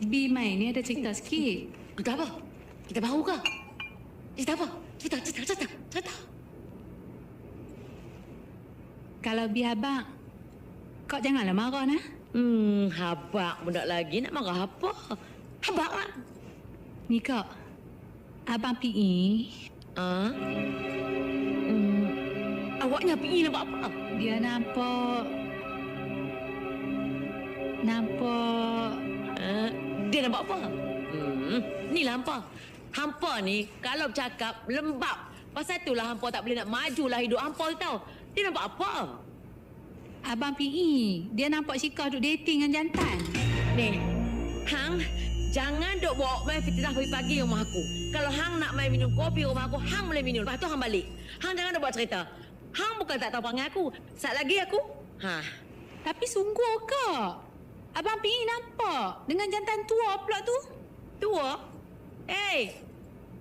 Bi Mai ni ada cerita sikit. Cerita apa? Kita baru ke? Cerita apa? Cerita. Kalau Bi abang, kau janganlah marah nah. Habak budak lagi nak marah apa? Habak lah. Ni kak, abang PE, Awaknya pergi nampak apa? dia nampak Dia nampak apa? Ni lah hampa. Hampa ni kalau bercakap lembab. Pasal itulah hampa tak boleh nak majulah hidup hampa tu tau. Dia nampak apa? abang PE, dia nampak Syikah duk dating dengan jantan. Ni, Hang jangan duk bawa main fitnah pagi-pagi rumah aku. Kalau Hang nak main minum kopi rumah aku, Hang boleh minum. Lepas tu Hang balik. Hang jangan duk buat cerita. Hang bukan tak tahu panggil aku. Sat lagi aku. Tapi sungguh kak, abang PE nampak dengan jantan tua pula tu. Tua?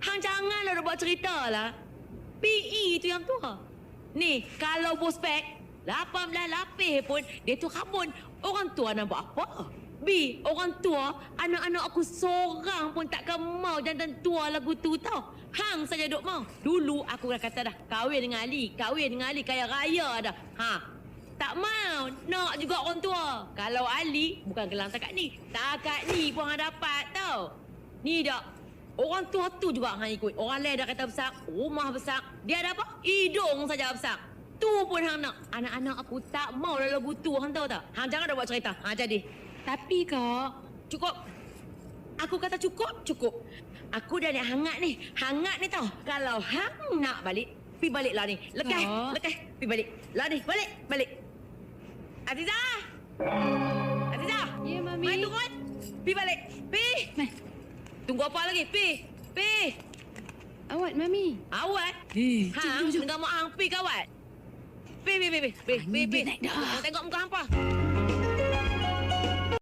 Hang janganlah duk buat cerita lah. PE tu yang tua. Ni, kalau bospek, 18 lapis pun, dia tu kabun. Orang tua nampak apa? B, orang tua, anak-anak aku seorang pun takkan mau jantan tua lagu tu tau. Hang saja duk mau. Dulu aku dah kata dah, kahwin dengan Ali kaya raya dah. Tak mau, nak juga orang tua. Kalau Ali, bukan gelang takat ni pun hang dapat tau. Ni dak, orang tua tu juga hang ikut. Orang lain dah kata besar, rumah besar. Dia ada apa? Hidung saja besar. Tu pun hang nak. Anak-anak aku tak mau lah lagu tu, hang tahu tak? Hang jangan dah buat cerita. Jadi. Tapi kak, Cukup. Aku kata cukup. Aku dah ni hangat ni tau. Kalau hang nak balik, pergi balik lah ni. Lekeh. Pergi balik. Lah ni, balik. Azizah! Ya, Mami. Mai turun. Pergi balik. Pergi. Mai. Tunggu apa lagi? Pergi. Awat Mami. Awat? Hang, dengan mak hang pergi ke awat? Pergi. Dia naik dah. Tengok muka hampa.